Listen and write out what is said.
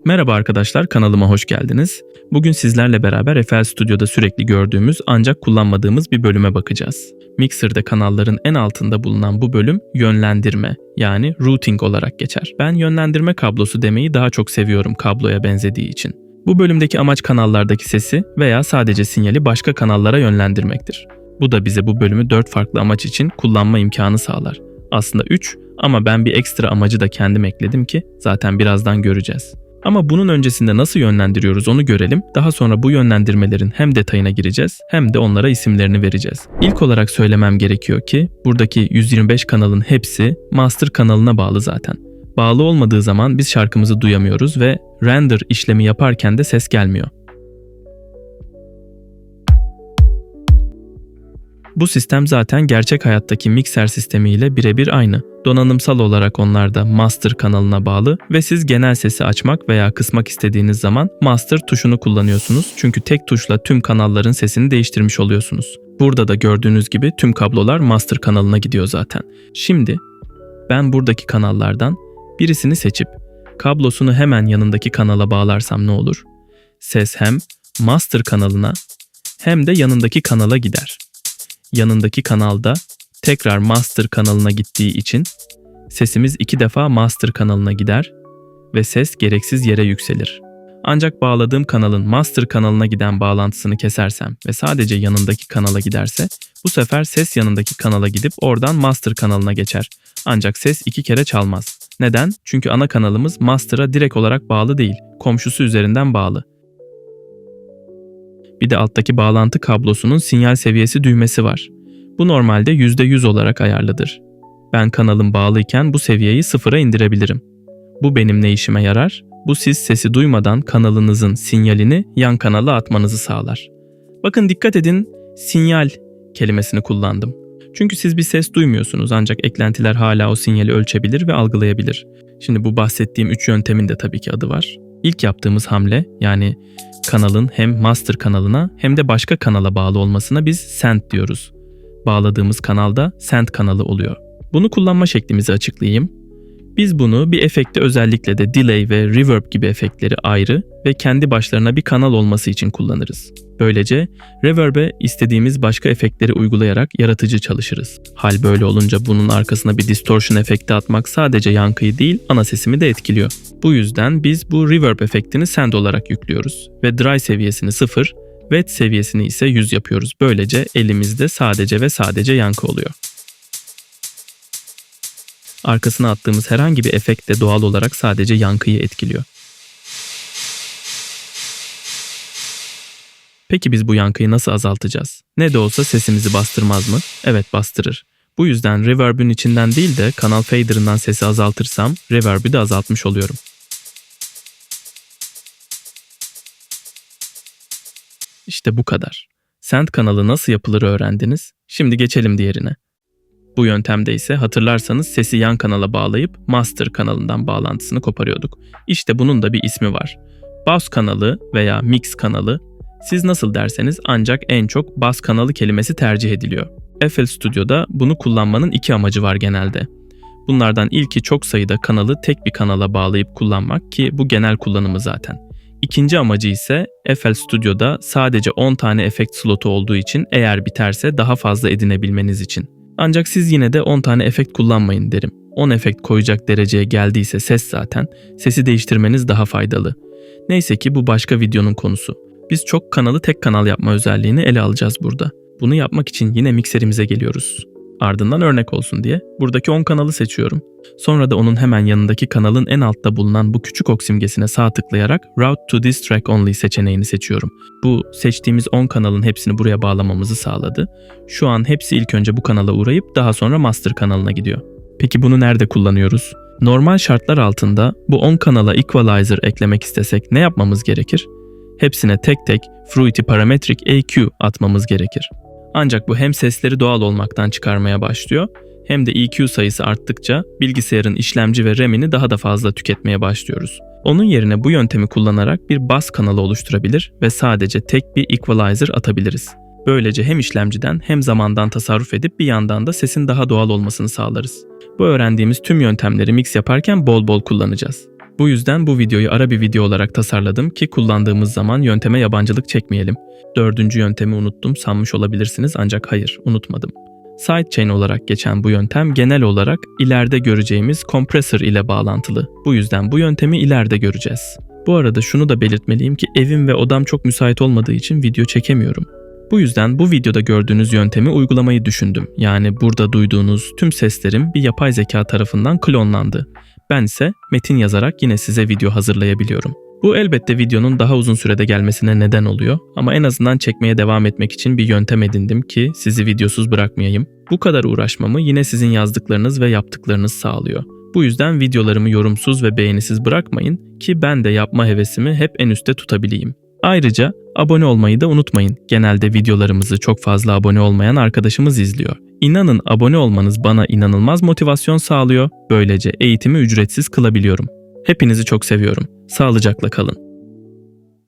Merhaba arkadaşlar, kanalıma hoş geldiniz. Bugün sizlerle beraber FL Studio'da sürekli gördüğümüz ancak kullanmadığımız bir bölüme bakacağız. Mixer'de kanalların en altında bulunan bu bölüm yönlendirme yani routing olarak geçer. Ben yönlendirme kablosu demeyi daha çok seviyorum kabloya benzediği için. Bu bölümdeki amaç kanallardaki sesi veya sadece sinyali başka kanallara yönlendirmektir. Bu da bize bu bölümü 4 farklı amaç için kullanma imkanı sağlar. Aslında 3 ama ben bir ekstra amacı da kendim ekledim ki zaten birazdan göreceğiz. Ama bunun öncesinde nasıl yönlendiriyoruz onu görelim. Daha sonra bu yönlendirmelerin hem detayına gireceğiz hem de onlara isimlerini vereceğiz. İlk olarak söylemem gerekiyor ki buradaki 125 kanalın hepsi master kanalına bağlı zaten. Bağlı olmadığı zaman biz şarkımızı duyamıyoruz ve render işlemi yaparken de ses gelmiyor. Bu sistem zaten gerçek hayattaki mikser sistemiyle birebir aynı. Donanımsal olarak onlar da master kanalına bağlı ve siz genel sesi açmak veya kısmak istediğiniz zaman master tuşunu kullanıyorsunuz. Çünkü tek tuşla tüm kanalların sesini değiştirmiş oluyorsunuz. Burada da gördüğünüz gibi tüm kablolar master kanalına gidiyor zaten. Şimdi ben buradaki kanallardan birisini seçip kablosunu hemen yanındaki kanala bağlarsam ne olur? Ses hem master kanalına hem de yanındaki kanala gider. Yanındaki kanalda tekrar master kanalına gittiği için sesimiz 2 defa master kanalına gider ve ses gereksiz yere yükselir. Ancak bağladığım kanalın master kanalına giden bağlantısını kesersem ve sadece yanındaki kanala giderse bu sefer ses yanındaki kanala gidip oradan master kanalına geçer. Ancak ses 2 kere çalmaz. Neden? Çünkü ana kanalımız master'a direkt olarak bağlı değil, komşusu üzerinden bağlı. Bir de alttaki bağlantı kablosunun sinyal seviyesi düğmesi var. Bu normalde %100 olarak ayarlıdır. Ben kanalım bağlıyken bu seviyeyi sıfıra indirebilirim. Bu benim ne işime yarar? Bu siz sesi duymadan kanalınızın sinyalini yan kanala atmanızı sağlar. Bakın dikkat edin, sinyal kelimesini kullandım. Çünkü siz bir ses duymuyorsunuz ancak eklentiler hala o sinyali ölçebilir ve algılayabilir. Şimdi bu bahsettiğim 3 yöntemin de tabii ki adı var. İlk yaptığımız hamle yani kanalın hem master kanalına hem de başka kanala bağlı olmasına biz send diyoruz. Bağladığımız kanalda send kanalı oluyor. Bunu kullanma şeklimizi açıklayayım. Biz bunu bir efekte özellikle de delay ve reverb gibi efektleri ayrı ve kendi başlarına bir kanal olması için kullanırız. Böylece reverb'e istediğimiz başka efektleri uygulayarak yaratıcı çalışırız. Hal böyle olunca bunun arkasına bir distortion efekti atmak sadece yankıyı değil ana sesimi de etkiliyor. Bu yüzden biz bu reverb efektini send olarak yüklüyoruz ve dry seviyesini 0, wet seviyesini ise 100 yapıyoruz. Böylece elimizde sadece ve sadece yankı oluyor. Arkasına attığımız herhangi bir efekt de doğal olarak sadece yankıyı etkiliyor. Peki biz bu yankıyı nasıl azaltacağız? Ne de olsa sesimizi bastırmaz mı? Evet, bastırır. Bu yüzden reverb'ün içinden değil de kanal fader'ından sesi azaltırsam reverb'ü de azaltmış oluyorum. İşte bu kadar. Send kanalı nasıl yapılır öğrendiniz. Şimdi geçelim diğerine. Bu yöntemde ise hatırlarsanız sesi yan kanala bağlayıp master kanalından bağlantısını koparıyorduk. İşte bunun da bir ismi var. Bass kanalı veya mix kanalı. Siz nasıl derseniz ancak en çok bass kanalı kelimesi tercih ediliyor. FL Studio'da bunu kullanmanın 2 amacı var genelde. Bunlardan ilki çok sayıda kanalı tek bir kanala bağlayıp kullanmak ki bu genel kullanımı zaten. İkinci amacı ise FL Studio'da sadece 10 tane efekt slotu olduğu için eğer biterse daha fazla edinebilmeniz için. Ancak siz yine de 10 tane efekt kullanmayın derim. 10 efekt koyacak dereceye geldiyse ses zaten, sesi değiştirmeniz daha faydalı. Neyse ki bu başka videonun konusu. Biz çok kanalı tek kanal yapma özelliğini ele alacağız burada. Bunu yapmak için yine mikserimize geliyoruz. Ardından örnek olsun diye buradaki 10 kanalı seçiyorum. Sonra da onun hemen yanındaki kanalın en altta bulunan bu küçük ok simgesine sağ tıklayarak Route to this track only seçeneğini seçiyorum. Bu seçtiğimiz 10 kanalın hepsini buraya bağlamamızı sağladı. Şu an hepsi ilk önce bu kanala uğrayıp daha sonra master kanalına gidiyor. Peki bunu nerede kullanıyoruz? Normal şartlar altında bu 10 kanala equalizer eklemek istesek ne yapmamız gerekir? Hepsine tek tek Fruity Parametric EQ atmamız gerekir. Ancak bu hem sesleri doğal olmaktan çıkarmaya başlıyor hem de EQ sayısı arttıkça bilgisayarın işlemci ve RAM'ini daha da fazla tüketmeye başlıyoruz. Onun yerine bu yöntemi kullanarak bir bass kanalı oluşturabilir ve sadece tek bir equalizer atabiliriz. Böylece hem işlemciden hem zamandan tasarruf edip bir yandan da sesin daha doğal olmasını sağlarız. Bu öğrendiğimiz tüm yöntemleri mix yaparken bol bol kullanacağız. Bu yüzden bu videoyu ara bir video olarak tasarladım ki kullandığımız zaman yönteme yabancılık çekmeyelim. 4. yöntemi unuttum sanmış olabilirsiniz ancak hayır, unutmadım. Sidechain olarak geçen bu yöntem genel olarak ileride göreceğimiz kompresör ile bağlantılı. Bu yüzden bu yöntemi ileride göreceğiz. Bu arada şunu da belirtmeliyim ki evim ve odam çok müsait olmadığı için video çekemiyorum. Bu yüzden bu videoda gördüğünüz yöntemi uygulamayı düşündüm. Yani burada duyduğunuz tüm seslerim bir yapay zeka tarafından klonlandı. Ben ise metin yazarak yine size video hazırlayabiliyorum. Bu elbette videonun daha uzun sürede gelmesine neden oluyor ama en azından çekmeye devam etmek için bir yöntem edindim ki sizi videosuz bırakmayayım. Bu kadar uğraşmamı yine sizin yazdıklarınız ve yaptıklarınız sağlıyor. Bu yüzden videolarımı yorumsuz ve beğenisiz bırakmayın ki ben de yapma hevesimi hep en üstte tutabileyim. Ayrıca abone olmayı da unutmayın. Genelde videolarımızı çok fazla abone olmayan arkadaşımız izliyor. İnanın abone olmanız bana inanılmaz motivasyon sağlıyor. Böylece eğitimi ücretsiz kılabiliyorum. Hepinizi çok seviyorum. Sağlıcakla kalın.